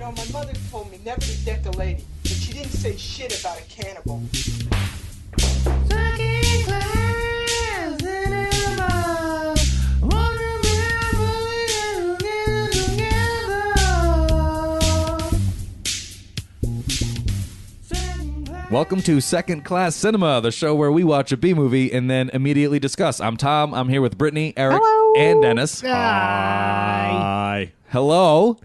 know, my mother told me never to deck a lady, but she didn't say shit about a cannibal. Second class cinema. Welcome to Second Class Cinema, the show where we watch a B movie and then immediately discuss. I'm Tom. I'm here with Brittany, Eric, Hello. and Dennis. Hi. Hello.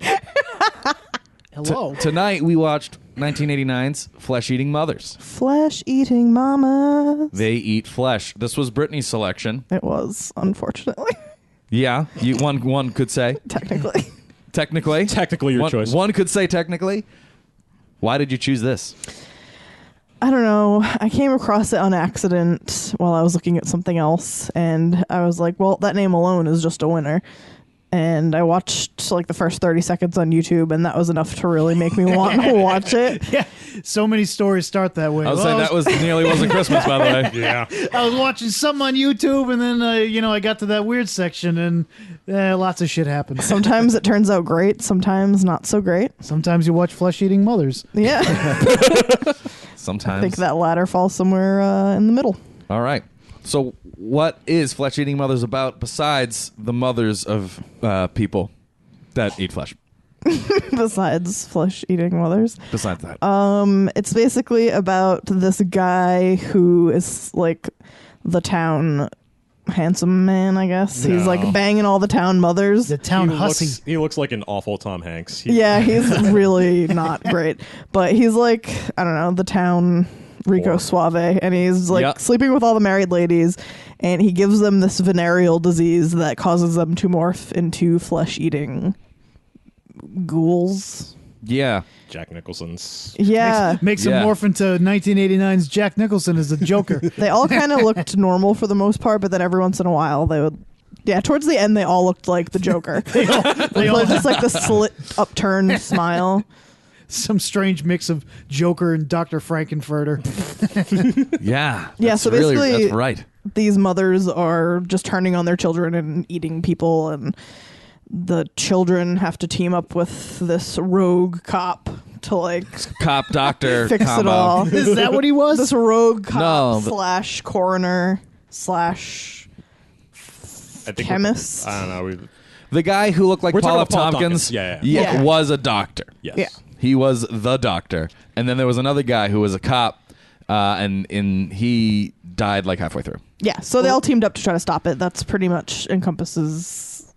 Hello. Tonight we watched 1989's Flesh-Eating Mothers. Flesh-eating mamas. They eat flesh. This was Brittany's selection. It was, unfortunately. Yeah, one could say. Technically. Technically? Technically your choice. One could say technically. Why did you choose this? I don't know. I came across it on accident while I was looking at something else, and I was like, well, that name alone is just a winner. And I watched like the first 30 seconds on YouTube, and that was enough to really make me want to watch it. Yeah, so many stories start that way. I was saying that was nearly wasn't Christmas, by the way. Yeah. I was watching something on YouTube, and then I got to that weird section, and lots of shit happened. Sometimes it turns out great, sometimes not so great. Sometimes you watch flesh-eating mothers. Yeah. Sometimes. I think that ladder falls somewhere in the middle. All right. So what is Flesh-Eating Mothers about besides the mothers of people that eat flesh? Besides flesh-eating mothers. Besides that. It's basically about this guy who is like the town handsome man, I guess. He's like banging all the town mothers. The town hussy. He looks like an awful Tom Hanks. Yeah, he's really not great. But he's like, I don't know, the town Rico Suave, and he's like sleeping with all the married ladies, and he gives them this venereal disease that causes them to morph into flesh-eating ghouls. Yeah. Jack Nicholson's. Yeah. Makes him morph into 1989's Jack Nicholson as the Joker. They all kind of looked normal for the most part, but then every once in a while they would... Yeah, towards the end they all looked like the Joker. they all just like the slit, upturned smile. Some strange mix of Joker and Dr. Frankenfurter. Yeah. Yeah, so basically that's right. These mothers are just turning on their children and eating people, and the children have to team up with this rogue cop to like Cop doctor fix combo. it all. Is that what he was? This rogue cop No, / coroner / I think chemist. I don't know. The guy who looked like We're Paul F. talking about Paul Tompkins Tompkins. Yeah. was a doctor. Yes. Yeah. He was the doctor. And then there was another guy who was a cop, and he died like halfway through. Yeah, so they all teamed up to try to stop it. That's pretty much encompasses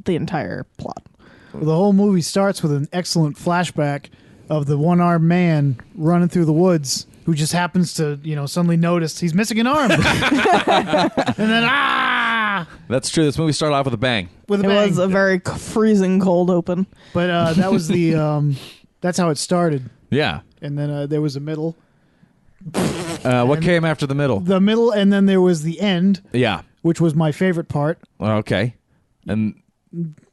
the entire plot. The whole movie starts with an excellent flashback of the one-armed man running through the woods who just happens to, suddenly notice he's missing an arm. And then, That's true. This movie started off with a bang. with a It bang. was a very freezing cold open. But that was the, that's how it started. Yeah. And then there was a middle. What came after the middle? The middle, and then there was the end, Yeah. which was my favorite part. Okay. And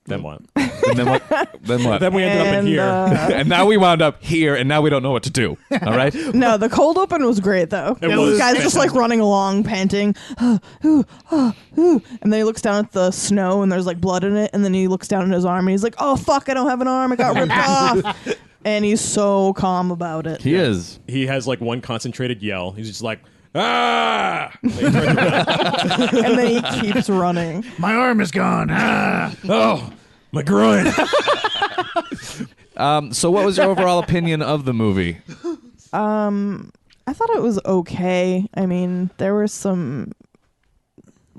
Then what? then what? Then what? Then we ended up in here. And now we wound up here, and now we don't know what to do. All right? No, the cold open was great though. It This was guy's just like running along, panting, and then he looks down at the snow, and there's like blood in it, and then he looks down at his arm, and he's like, "Oh fuck, I don't have an arm, it got ripped off," and he's so calm about it. He is. He has like one concentrated yell. He's just like, ah! And he turns around. And then he keeps running. My arm is gone. Oh, my groin. So what was your overall opinion of the movie? I thought it was okay. I mean, there were some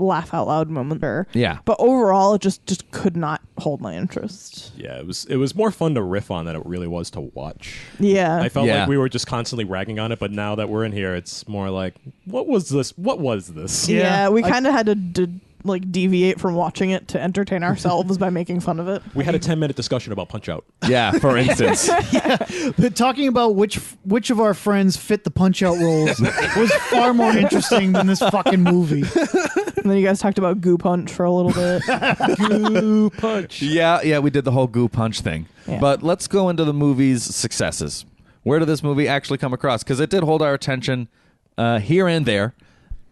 laugh out loud moments there. Yeah. But overall, it just could not hold my interest. Yeah, it was more fun to riff on than it really was to watch. Yeah. I felt Yeah. like we were just constantly ragging on it, but now that we're in here, it's more like, what was this? What was this? Yeah, we kind of had to deviate from watching it to entertain ourselves by making fun of it. We had a 10-minute discussion about Punch-Out. Yeah, for instance. But talking about which of our friends fit the Punch-Out roles was far more interesting than this fucking movie. And then you guys talked about Goo Punch for a little bit. Goo Punch. Yeah, we did the whole goo punch thing. Yeah. But let's go into the movie's successes. Where did this movie actually come across? Because it did hold our attention here and there.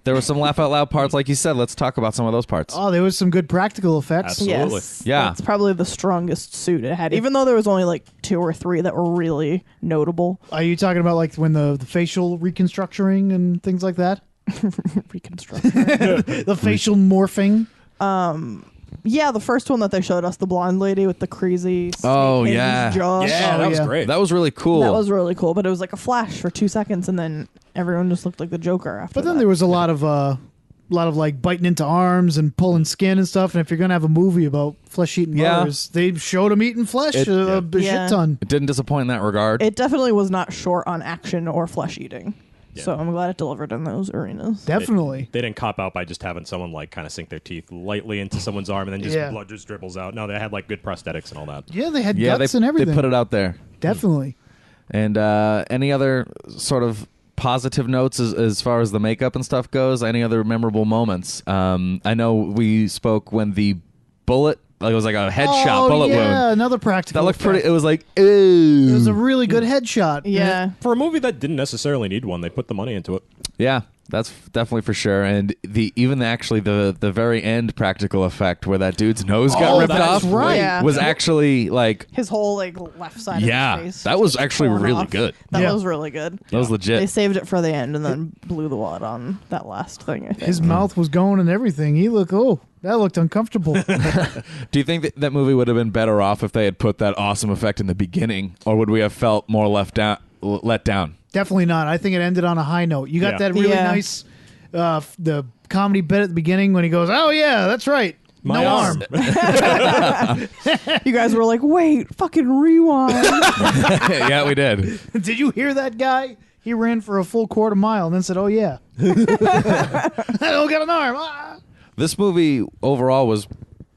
There were some laugh out loud parts, like you said. Let's talk about some of those parts. Oh, there was some good practical effects. Absolutely. Yes. Yeah. It's probably the strongest suit it had, even though there was only like 2 or 3 that were really notable. Are you talking about like when the facial reconstructuring and things like that? Reconstruction. The facial morphing. Yeah, the first one that they showed us, the blonde lady with the crazy snake Oh, hinged yeah. jaw. Yeah, that was yeah. great. That was really cool. That was really cool, but it was like a flash for 2 seconds, and then everyone just looked like the Joker after But then that. there was a lot of like biting into arms and pulling skin and stuff. And if you're gonna have a movie about flesh-eating Yeah. mothers, they showed them eating flesh a Yeah. shit ton. It didn't disappoint in that regard. It definitely was not short on action or flesh eating. Yeah. So I'm glad it delivered in those arenas. Definitely. They didn't cop out by just having someone like kind of sink their teeth lightly into someone's arm and then just Yeah. blood just dribbles out. No, they had like good prosthetics and all that. Yeah, they had yeah, guts they, and everything. they put it out there. Definitely. And any other sort of positive notes as far as the makeup and stuff goes? Any other memorable moments? I know we spoke when the bullet, like it was like a headshot bullet yeah, wound. another practical. That looked effect. pretty. It was like, ooh. It was a really good headshot. Yeah. For a movie that didn't necessarily need one, they put the money into it. Yeah, that's definitely for sure. And the very end practical effect where that dude's nose got ripped that's off right. Yeah. was actually like, His whole like left side yeah, of his face. that was actually torn really off. good. That Yeah. was really good. That was legit. They saved it for the end and then blew the wad on that last thing, I think. His mouth was going and everything. He looked, that looked uncomfortable. Do you think that movie would have been better off if they had put that awesome effect in the beginning, or would we have felt more let down? Definitely not. I think it ended on a high note. You got Yeah. that really Yeah. nice, the comedy bit at the beginning when he goes, "Oh yeah, that's right, My no arm." You guys were like, wait, fucking rewind. Yeah, we did. Did you hear that guy? He ran for a full quarter mile and then said, "Oh yeah, I don't got an arm." Ah. This movie overall was,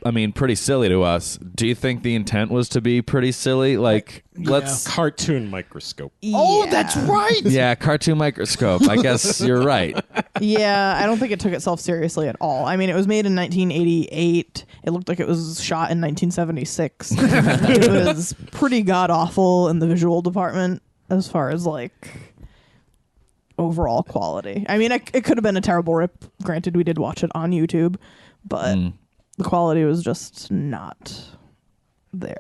I mean, pretty silly to us. Do you think the intent was to be pretty silly? Like, let's... Cartoon microscope. Oh, Yeah. that's right. Yeah, cartoon microscope. I guess you're right. Yeah, I don't think it took itself seriously at all. I mean, it was made in 1988. It looked like it was shot in 1976. It was pretty god awful in the visual department as far as like overall quality. I mean, it could have been a terrible rip. Granted, we did watch it on YouTube, but the quality was just not there.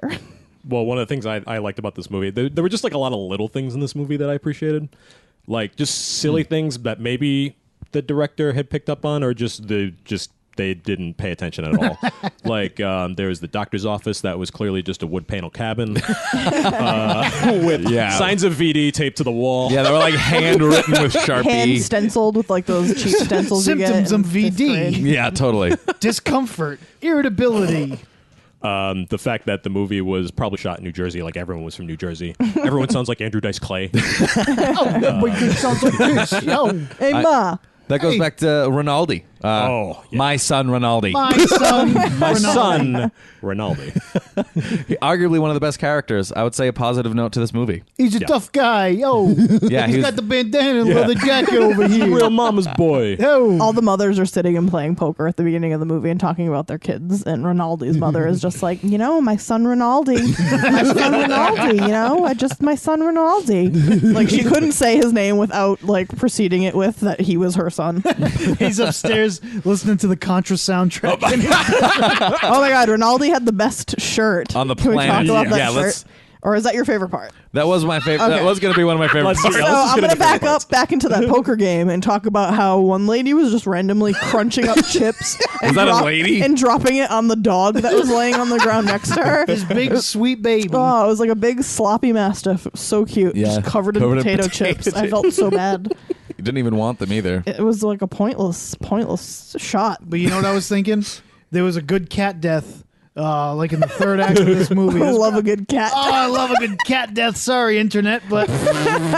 Well, one of the things I liked about this movie, there were just like a lot of little things in this movie that I appreciated. Like just silly things that maybe the director had picked up on or just they didn't pay attention at all. Like there was the doctor's office that was clearly just a wood panel cabin with signs of VD taped to the wall. Yeah, they were like handwritten with Sharpie. Hand stenciled with like those cheap stencils you get Symptoms in of fifth VD. grade. Yeah, totally. Discomfort, irritability. The fact that the movie was probably shot in New Jersey, like everyone was from New Jersey. Everyone sounds like Andrew Dice Clay. It sounds like this. Yo, Hey, Ma. That goes Hey. back to Rinaldi. Oh, yeah. My son Rinaldi. my son, My Ronaldo. son, Rinaldi. Arguably one of the best characters. I would say a positive note to this movie. He's a tough guy. Yo, Yeah, he's he got was, the bandana and leather jacket over here. Real mama's boy. Yo, All the mothers are sitting and playing poker at the beginning of the movie and talking about their kids, and Rinaldi's mother is just like, my son Rinaldi, my son Rinaldi, my son Rinaldi. Like she couldn't say his name without like preceding it with that he was her son. he's upstairs listening to the Contra soundtrack. Oh my God, Rinaldi had the best shirt On the Can we talk planet. about that Yeah, shirt? let's- Or is that your favorite part? that was my favorite. Okay. That was going to be one of my favorite Let's parts. see. So Yeah, let's just I'm get gonna into back favorite up back into that poker game and talk about how one lady was just randomly crunching up chips and, Was that a lady? and dropping it on the dog that was laying on the ground next to her. His big sweet baby. Oh, it was like a big sloppy mastiff. It was so cute, Yeah, just covered in potato chips. I felt so bad. You didn't even want them either. It was like a pointless shot. But you know what I was thinking? There was a good cat death, like in the third act of this movie. I love a good cat. Oh, I love a good cat death. Sorry, internet, but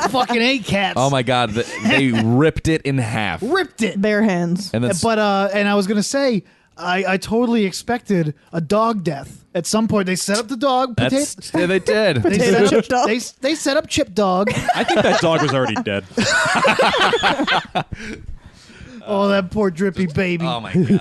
fucking hate cats. Oh my God, they ripped it in half. Ripped it. Bare hands. And then But and I was gonna say, I totally expected a dog death. At some point, they set up the dog. that's yeah, they did. They Potato set up- chip dog. They set up Chip Dog. I think that dog was already dead. Oh, that poor drippy baby. Oh my God,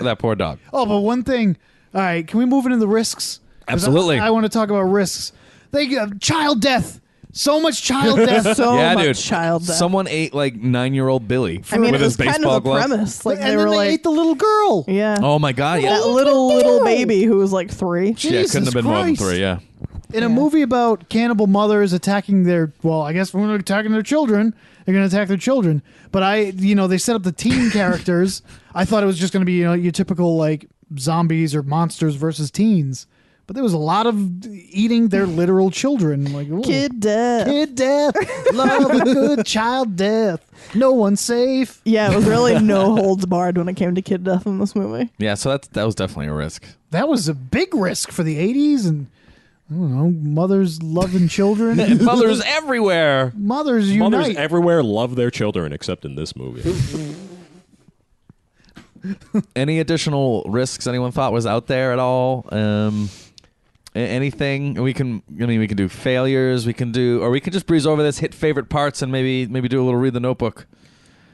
that poor dog. Oh, but one thing. All right, can we move into the risks? 'Cause Absolutely. I want to talk about risks. They child death. So much child death. So yeah, much dude. child death. Someone ate like 9-year-old Billy I mean, with it his was kind baseball of the glove. premise. Like and they then were they like, ate the little girl. yeah. Oh my god! Yeah, That little baby who was like 3. yeah, it couldn't Jesus have been more than Christ. 3. Yeah. In a movie about cannibal mothers attacking their, well, I guess when they're attacking their children, they're going to attack their children. But they set up the teen characters. I thought it was just going to be, your typical like zombies or monsters versus teens. But there was a lot of eating their literal children. Like, ooh. Kid death. Kid death. Love a good child death. No one's safe. Yeah, it was really no holds barred when it came to kid death in this movie. Yeah, so that was definitely a risk. That was a big risk for the 80s. And, I don't know, mothers loving children. Mothers everywhere. Mothers unite. Mothers everywhere love their children, except in this movie. Any additional risks anyone thought was out there at all? Anything we can do failures. We can just breeze over this, hit favorite parts, and maybe do a little read the notebook.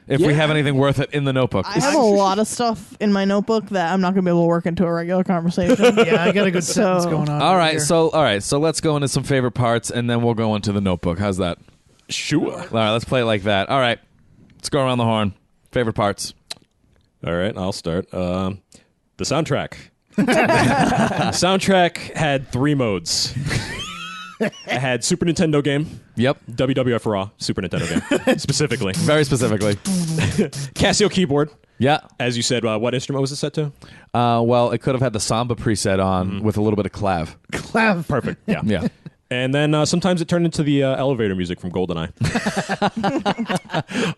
If we have anything worth it in the notebook. I have a lot of stuff in my notebook that I'm not going to be able to work into a regular conversation. Yeah, I got a good sentence going on. All right, here. so let's go into some favorite parts, and then we'll go into the notebook. How's that? Sure. All right, let's play it like that. All right, let's go around the horn. Favorite parts. All right, I'll start. The soundtrack. Soundtrack had 3 modes. It had Super Nintendo game, Yep, WWF Raw, Super Nintendo game, specifically. very specifically. Casio keyboard. Yeah. As you said, what instrument was it set to? Well, it could have had the samba preset on with a little bit of clav. Clav. Perfect. Yeah. Yeah. And then sometimes it turned into the elevator music from GoldenEye.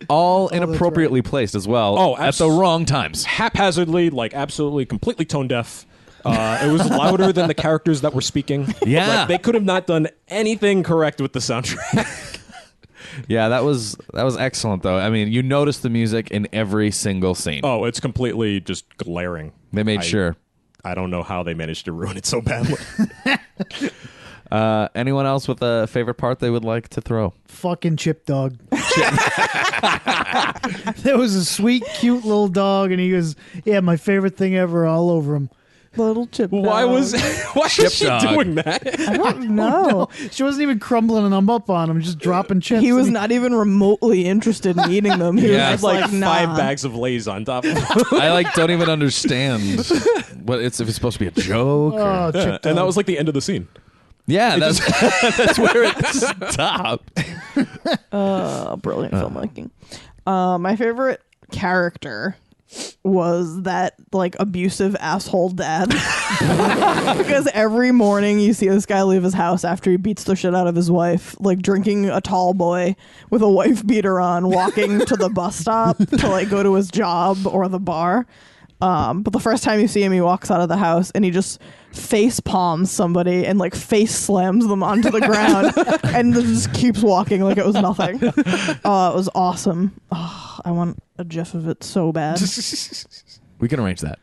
All inappropriately placed as well. Oh, at the wrong times. Haphazardly, like absolutely, completely tone deaf. It was louder than the characters that were speaking. Yeah. Like, they could have not done anything correct with the soundtrack. Yeah, that was excellent though. I mean, you notice the music in every single scene. Oh, it's completely just glaring. They made sure. I don't know how they managed to ruin it so badly. Anyone else with a favorite part they would like to throw? Fucking Chip Dog. There was a sweet, cute little dog, and he was, my favorite thing ever all over him. Little chip. Why dog. was she dog. doing that? I don't know. She wasn't even crumbling them up on him, just dropping chips. He was And not even remotely interested in eating them. He Yeah. was Like just like, 5 nah. bags of Lay's on top of it. I don't even understand what if it's supposed to be a joke. Or... Oh, Chip Dog. And that was like the end of the scene. Yeah, that's where it stopped. Brilliant filmmaking. My favorite character was that like abusive asshole dad. Because every morning you see this guy leave his house after he beats the shit out of his wife, like drinking a tall boy with a wife beater on, walking to the bus stop to like go to his job or the bar. But the first time you see him, he walks out of the house and he just face palms somebody and like face slams them onto the ground and just keeps walking like it was nothing. It was awesome. Oh, I want a gif of it so bad. We can arrange that.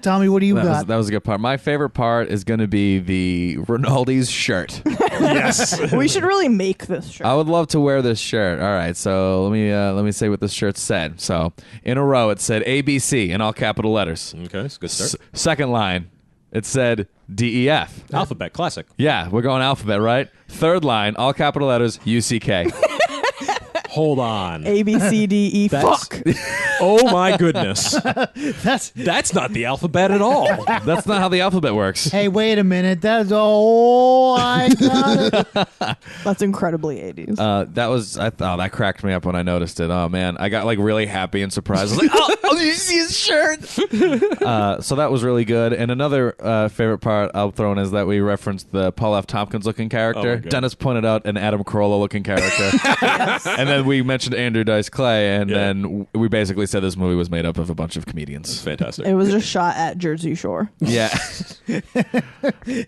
Tommy, what do you got? That was a good part. My favorite part is going to be the Ronaldo's shirt. Yes. We should really make this shirt. I would love to wear this shirt. All right, so let me say what this shirt said. So in a row, it said ABC in all capital letters. Okay, it's a good start. Second line, it said DEF. Alphabet, classic. Yeah, we're going alphabet, right? Third line, all capital letters, UCK. Hold on. A B C D E. That's- Fuck. Oh my goodness. That's That's not the alphabet at all. That's not how the alphabet works. Hey, wait a minute. That's I got it. That's incredibly 80s. That cracked me up when I noticed it. Oh man, I got like really happy and surprised. I was like, oh, did you see his shirt? So that was really good. And another favorite part I'll throw in is that we referenced the Paul F. Tompkins looking character. Oh, my God. Dennis pointed out an Adam Carolla looking character. And then we mentioned Andrew Dice Clay, and then we basically said this movie was made up of a bunch of comedians. Fantastic. It was just shot at Jersey Shore. Yeah.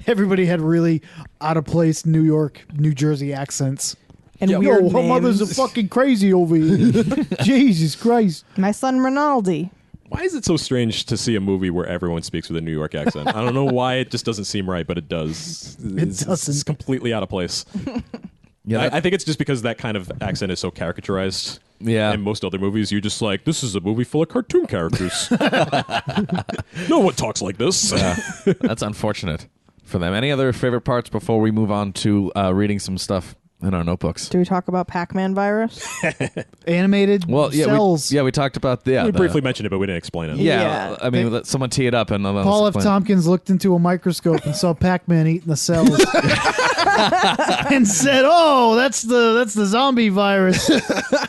Everybody had really out of place New York, New Jersey accents. And Yo, weird her mother's names. a fucking crazy over here. Jesus Christ. My son Rinaldi. Why is it so strange to see a movie where everyone speaks with a New York accent? I don't know why it just doesn't seem right, but it does. It's doesn't. completely out of place. Yeah, I think it's just because that kind of accent is so caricaturized. Yeah. In most other movies, you're just like, this is a movie full of cartoon characters. No one talks like this. that's unfortunate for them. Any other favorite parts before we move on to reading some stuff? in our notebooks. Do we talk about Pac-Man virus? Animated Well, yeah, cells. we talked about We briefly mentioned it, but we didn't explain it. Yeah, Yeah. I mean, let someone tee it up and Paul F. Tompkins looked into a microscope and saw Pac-Man eating the cells, and said, "Oh, that's the zombie virus.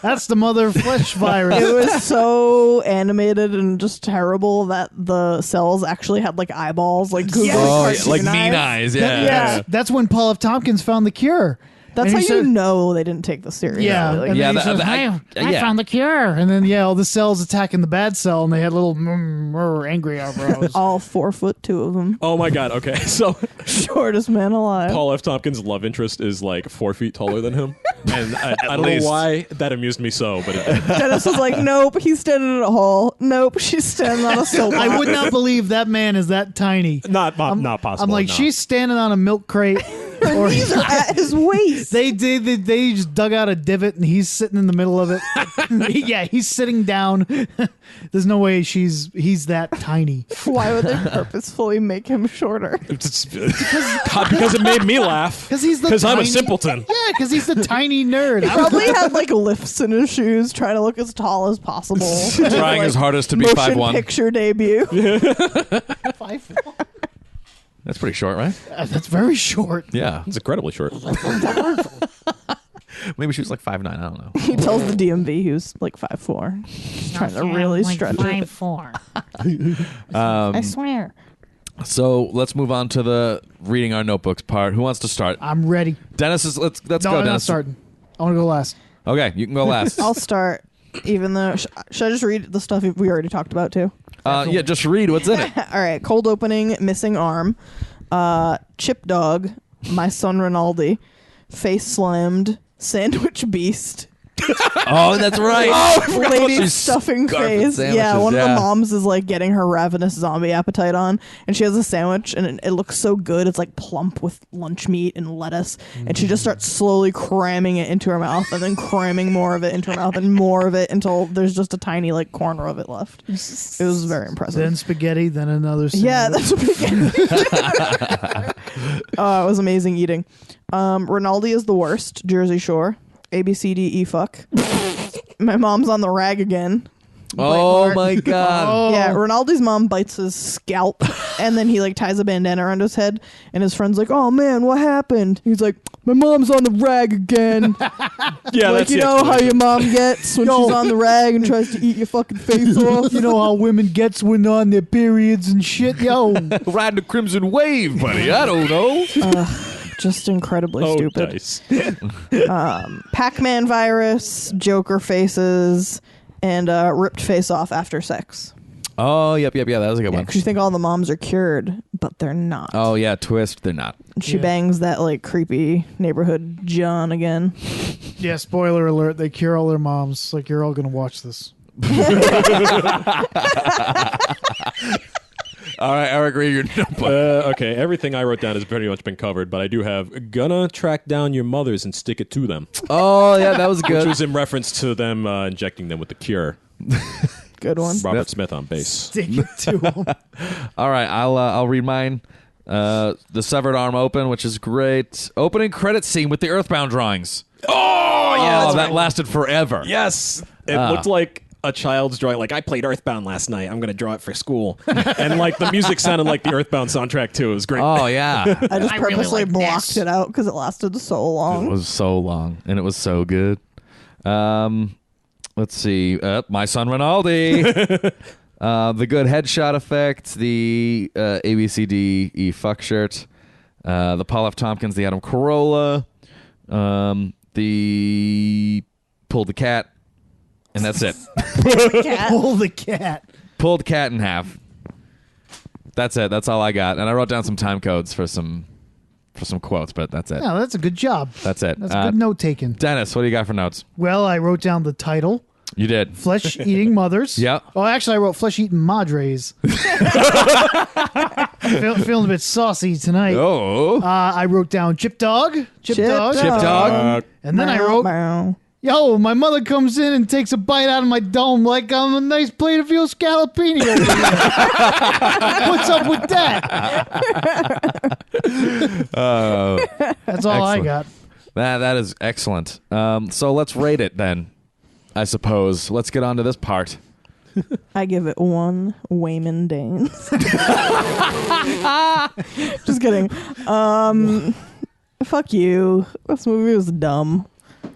That's the mother flesh virus." It was so animated and just terrible that the cells actually had like eyeballs, like Google like mean eyes. Yeah. Yeah. That's when Paul F. Tompkins found the cure. That's And how he you said- know they didn't take this seriously. Yeah, Like, and Yeah, then he that- says, that- I yeah. found the cure, and then all the cells attacking the bad cell, and they had little angry eyebrows. all 4'2" of them. Oh my god. Okay, so Shortest man alive. Paul F. Tompkins' love interest is like 4 feet taller than him, and I don't least. know why that amused me so, but it did. Dennis was like, nope, he's standing in a hole. Nope, she's standing on a soapbox. I would not believe that man is that tiny. not possible. I'm like, no. she's standing on a milk crate, or These are at his waist. they just dug out a divot, and he's sitting in the middle of it. Yeah, he's sitting down. There's no way he's that tiny. Why would they purposefully make him shorter? because it made me laugh. Because I'm a tiny- simpleton. Yeah, because he's the tiny nerd. Probably had like lifts in his shoes, trying to look as tall as possible. Trying his hardest to be motion 5'1". picture debut. That's pretty short, right? That's very short. Yeah. It's incredibly short. Maybe she was like 5'9". I don't know. He tells the DMV he was like 5'4". He's trying to really stretch it. 5'4". I swear. So let's move on to the reading our notebooks part. Who wants to start? I'm ready. Dennis is. Let's No, go, I'm not Dennis. starting. I want to go last. Okay, you can go last. I'll start, even though... should I just read the stuff we already talked about, too? Yeah, just read what's in it. All right. Cold opening, missing arm. Chip dog, my son Rinaldi. Face slammed, sandwich beast. Oh, that's right. Lady's stuffing face. Yeah, one of the moms is like getting her ravenous zombie appetite on, and she has a sandwich, and it looks so good. It's like plump with lunch meat and lettuce, and she just starts slowly cramming it into her mouth, and then cramming more of it into her mouth, and more of it until there's just a tiny like corner of it left. It was very impressive. Then spaghetti, then another sandwich. Yeah, that's what we get. Oh, it was amazing eating. Rinaldi is the worst. Jersey Shore. A B C D E fuck. My mom's on the rag again. Oh my god. Yeah, Rinaldi's mom bites his scalp, and then he like ties a bandana around his head, and his friend's like, "Oh man, what happened?" He's like, "My mom's on the rag again." Yeah, Like, that's you the know how explanation. your mom gets when she's on the rag and tries to eat your fucking face off. You know how women gets when they're on their periods and shit, yo. Riding the crimson wave, buddy. I don't know. Just incredibly Oh, stupid. dice. Pac-Man virus, Joker faces, and ripped face off after sex. Oh, yep. That was a good one. Because you think all the moms are cured, but they're not. Oh yeah, twist. They're not. And she bangs that like creepy neighborhood John again. Yeah, spoiler alert, they cure all their moms. Like, you're all going to watch this. All right, Eric, read your notebook. Okay, everything I wrote down has pretty much been covered, but I do have gonna track down your mothers and stick it to them, Oh yeah, that was which good. was in reference to them injecting them with the cure. Good one. Robert Smith on bass. Stick it to them. All right, I'll read mine. The severed arm open, which is great. Opening credit scene with the Earthbound drawings. Oh yeah, that lasted forever. Yes, it looked like a child's drawing. Like, I played Earthbound last night. I'm gonna draw it for school, and like the music sounded like the Earthbound soundtrack too. It was great. Oh yeah. I just I really purposely like blocked this. it out because it lasted so It long. was so long, and it was so good. Let's see. My son Rinaldi. The good headshot effect. The ABCDE fuck shirt. The Paul F. Tompkins. The Adam Carolla. The pulled the cat, and that's it. Pull the cat. Pulled cat in half. That's it. That's all I got. And I wrote down some time codes for some quotes, but that's it. Yeah, that's a good job. That's it. That's good note taking. Dennis, what do you got for notes? Well, I wrote down the title. You did. Flesh-eating mothers. Yeah. Oh, actually, I wrote flesh-eating madres. Feeling a bit saucy tonight. Oh. I wrote down Chip Dog. Chip Dog. Chip Dog. And then I wrote, Bow. yo, my mother comes in and takes a bite out of my dome like I'm a nice plate of veal scallopini over here. What's up with that? That's all I Excellent. got. That is excellent. So let's rate it then, I suppose. Let's get on to this part. I give it 1 Wayman Danes. Just kidding. Fuck you. This movie was dumb.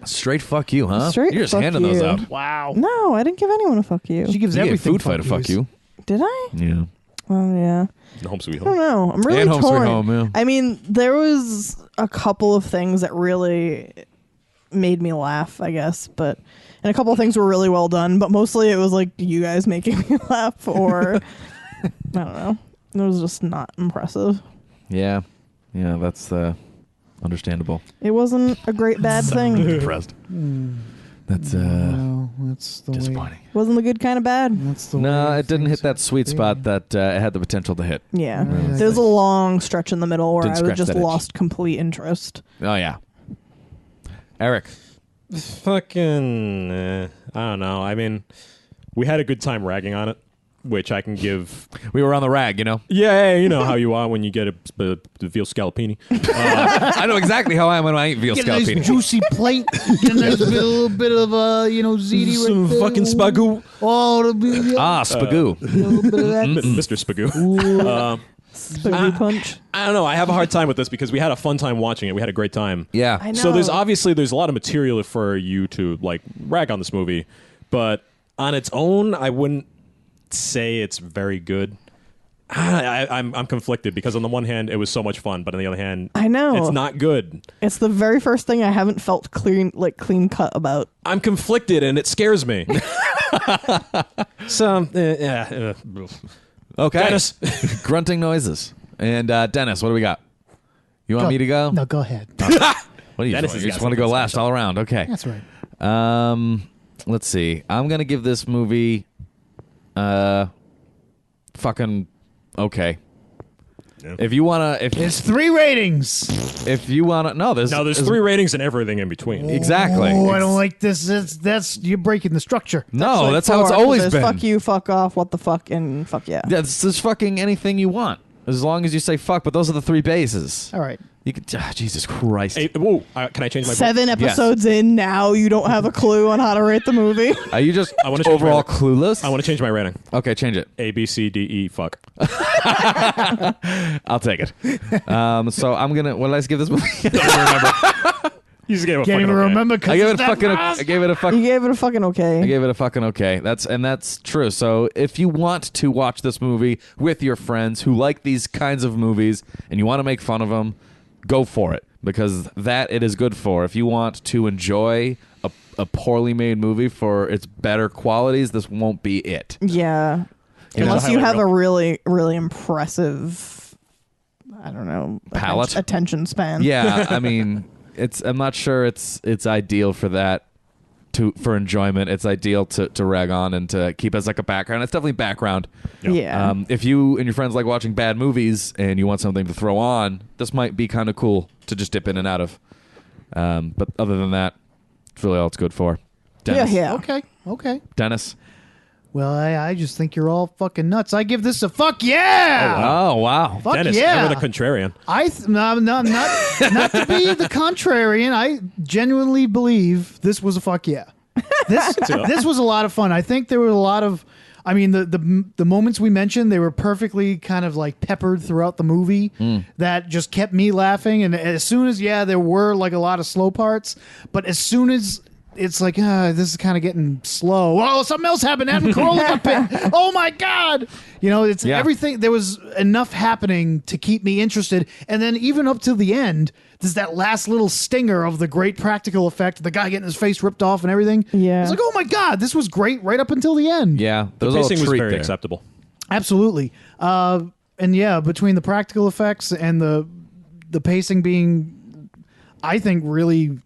Straight fuck you, huh? Straight You're just fuck handing those you. out. Wow. No, I didn't give anyone a fuck you. She gives You gave everything Food Fight a fuck you. Did I? Yeah. Oh, yeah. Home Sweet I don't Home. know. I'm really And Home Sweet torn. Home, yeah. I mean, there was a couple of things that really made me laugh, I guess, and a couple of things were really well done, but mostly it was like you guys making me laugh, or I don't know. It was just not impressive. Yeah. Yeah, that's understandable. It wasn't a great bad thing. Impressed. That's Well, that's the way. disappointing. Wasn't the good kind of bad. That's the No, way it didn't hit things that sweet have spot been. that it had the potential to hit. Yeah. Right. There was a long stretch in the middle where Didn't I scratch was just that itch. lost complete interest. Oh, yeah. Eric. Fucking, I don't know. I mean, we had a good time ragging on it, which I can give. We were on the rag, you know? Yeah, you know how you are when you get a veal scallopini. I know exactly how I am when I eat veal Get a nice scallopini. juicy plate. Get a nice little bit of ziti Some right there. fucking spagoo. Oh, the bit Spagoo. little bit of that. Mr. Spagoo. Spaghetti punch. I don't know. I have a hard time with this because we had a fun time watching it. We had a great time. Yeah. I know. So there's a lot of material for you to like rag on this movie, but on its own, I wouldn't say it's very good. I'm conflicted because on the one hand it was so much fun, but on the other hand, I know. it's not good. It's the very first thing I haven't felt clean cut about. I'm conflicted and it scares me. So Okay. Dennis. Grunting noises. And Dennis, what do we got? You want me to go? No, go ahead. What do you Dennis doing? has You got just want to go something last special. all around. Okay. That's right. Let's see. I'm going to give this movie fucking okay. Yeah. If you want to It's 3 ratings. if you want to no, there's 3 ratings and everything in between. Exactly. Oh, I It's- don't like this. That's you're breaking the structure. No, Like that's how it's 4, 'cause always there's been. Fuck you, fuck off, what the fuck, and fuck yeah. That's just fucking anything you want. As long as you say fuck, but those are the 3 bases. All right. You could Jesus Christ. Hey, whoa, can I change my vote? 7 episodes in, now you don't have a clue on how to rate the movie. Are you just I wanna change my overall rating. clueless? I want to change my rating. Okay, change it. A, B, C, D, E, fuck. I'll take it. So I'm gonna. What did I give this movie? I don't remember. You just gave a Can't fucking even okay. remember. I gave it a fucking. I gave it a You fucking. gave it a fucking okay. I gave it a fucking okay. That's true. So if you want to watch this movie with your friends who like these kinds of movies and you want to make fun of them, go for it because that it is good for. If you want to enjoy a poorly made movie for its better qualities, this won't be it. Yeah. You know, Unless you highlight have reel. a really, really impressive, I don't know, Palate? attention span. Yeah, I mean, I'm not sure it's ideal for that. For enjoyment, it's ideal to rag on and to keep as like a background. It's definitely background. Yeah. If you and your friends like watching bad movies and you want something to throw on, this might be kind of cool to just dip in and out of. But other than that, it's really all it's good for. Dennis. Yeah. Okay. Dennis. Well, I just think you're all fucking nuts. I give this a fuck yeah. Oh wow. Fuck Dennis, yeah. you're the contrarian. No, not to be the contrarian. I genuinely believe this was a fuck yeah. This was a lot of fun. I think there were a lot of. I mean, the moments we mentioned, they were perfectly kind of like peppered throughout the movie that just kept me laughing. And as soon as there were like a lot of slow parts, but as soon as it's like, this is kind of getting slow. Oh, something else happened. Adam Carolla got picked. Oh my God. It's everything. There was enough happening to keep me interested. And then even up to the end, there's that last little stinger of the great practical effect, the guy getting his face ripped off and everything. Yeah. It's like, oh my God, this was great right up until the end. Yeah, The there was a pacing little was treat very there. acceptable. Absolutely. And yeah, between the practical effects and the pacing being, I think, really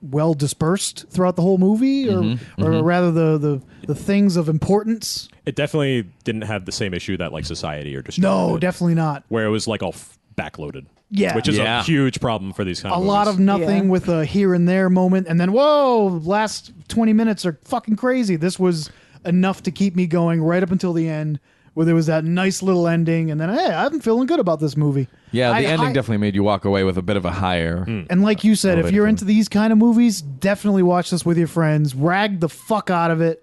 well dispersed throughout the whole movie, or rather the things of importance. It definitely didn't have the same issue that like Society or Destroy No, did, definitely not. where it was like all backloaded. Yeah. Which is Yeah. a huge problem for these kind A of lot of movies. nothing Yeah. with a here and there moment, and then whoa, last 20 minutes are fucking crazy. This was enough to keep me going right up until the end where there was that nice little ending, and then hey, I'm feeling good about this movie. Yeah, the ending definitely made you walk away with a bit of a higher. And like you said, if you're into these kind of movies, definitely watch this with your friends. Rag the fuck out of it,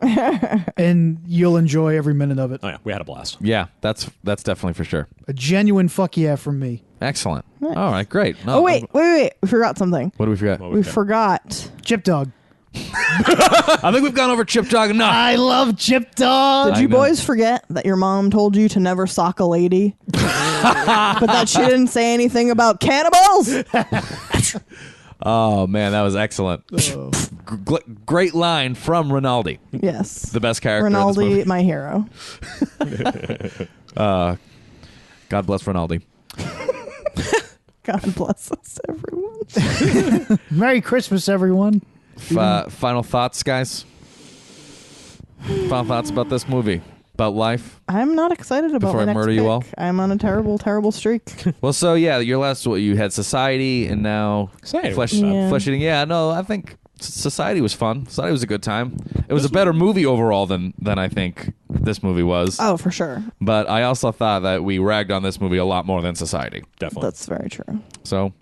and you'll enjoy every minute of it. Oh yeah, we had a blast. Yeah, that's definitely for sure. A genuine fuck yeah from me. Excellent. All right, great. No, Oh, wait. We forgot something. What did we forget? We forgot. Chip Dog. I think we've gone over Chip Dog enough. I love Chip Dog. Did you boys forget that your mom told you to never sock a lady? But that she didn't say anything about cannibals? Oh, man, that was excellent. Great line from Rinaldi. Yes. The best character in this Rinaldi, movie. my hero. God bless Rinaldi. God bless us, everyone. Merry Christmas, everyone. Final thoughts, guys? Final thoughts about this movie? About life? I'm not excited about Before my I next murder pick. you all? I'm on a terrible, terrible streak. Well, so yeah, your last, you had Society and now Society Flesh was fun. Yeah. Flesh Eating. Yeah, no, I think Society was fun. Society was a good time. It was a better movie overall than I think this movie was. Oh, for sure. But I also thought that we ragged on this movie a lot more than Society. Definitely. That's very true. So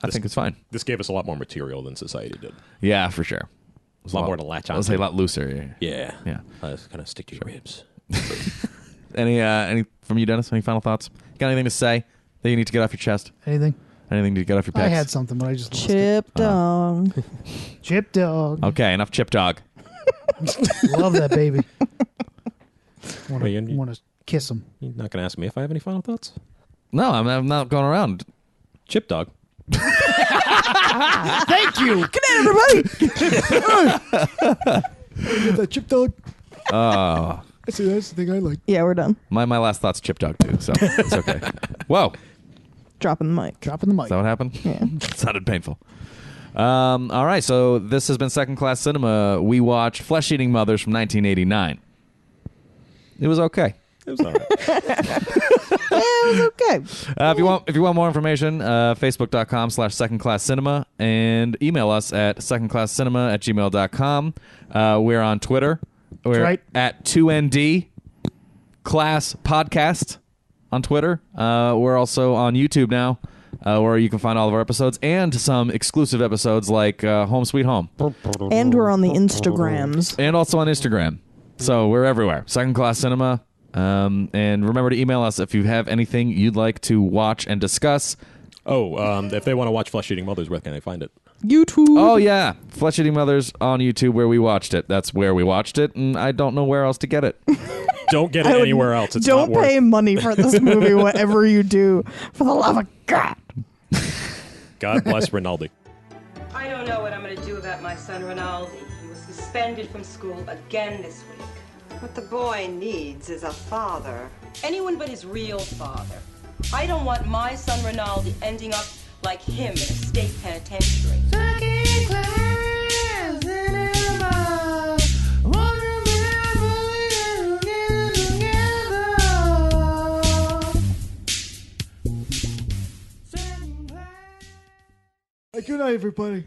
I think it's fine. This gave us a lot more material than Society did. Yeah, for sure. A lot more to latch on. I'll say a lot looser. Yeah. Yeah. Kind of stick to your ribs. Any from you, Dennis? Any final thoughts? Got anything to say that you need to get off your chest? Anything? Anything to get off your pecs? I had something, but I just lost it. Chip Dog. Chip Dog. Okay, enough Chip Dog. Love that baby. Want Wait, you- to kiss him. You're not going to ask me if I have any final thoughts? No, I'm not going around. Chip Dog. Thank you. Good night, everybody. That Chip Dog. Oh, That's the thing I like. Yeah, we're done. my last thought's Chip Dog too, so it's okay. Whoa, Dropping the mic. Dropping the mic. is that what happened? Yeah. Sounded painful. All right, so this has been Second Class Cinema. We watched Flesh Eating Mothers from 1989. It was okay. It was all right. It was okay. If you want more information, facebook.com/secondclasscinema and email us at secondclasscinema@gmail.com. We're on Twitter. We're right. at 2ND Class Podcast on Twitter. We're also on YouTube now, where you can find all of our episodes and some exclusive episodes like Home Sweet Home. And we're on the Instagrams. And also on Instagram. So we're everywhere. Second Class Cinema. And remember to email us if you have anything you'd like to watch and discuss. If they want to watch Flesh Eating Mothers, where can they find it? YouTube. Oh, yeah. Flesh Eating Mothers on YouTube where we watched it. That's where we watched it, and I don't know where else to get it. Don't get it would- anywhere else. It's Don't not worth pay money for this movie, whatever you do. For the love of God. God bless Rinaldi. I don't know what I'm going to do about my son Rinaldi. He was suspended from school again this week. What the boy needs is a father. Anyone but his real father. I don't want my son Rinaldi ending up like him in a state penitentiary. Good night, everybody.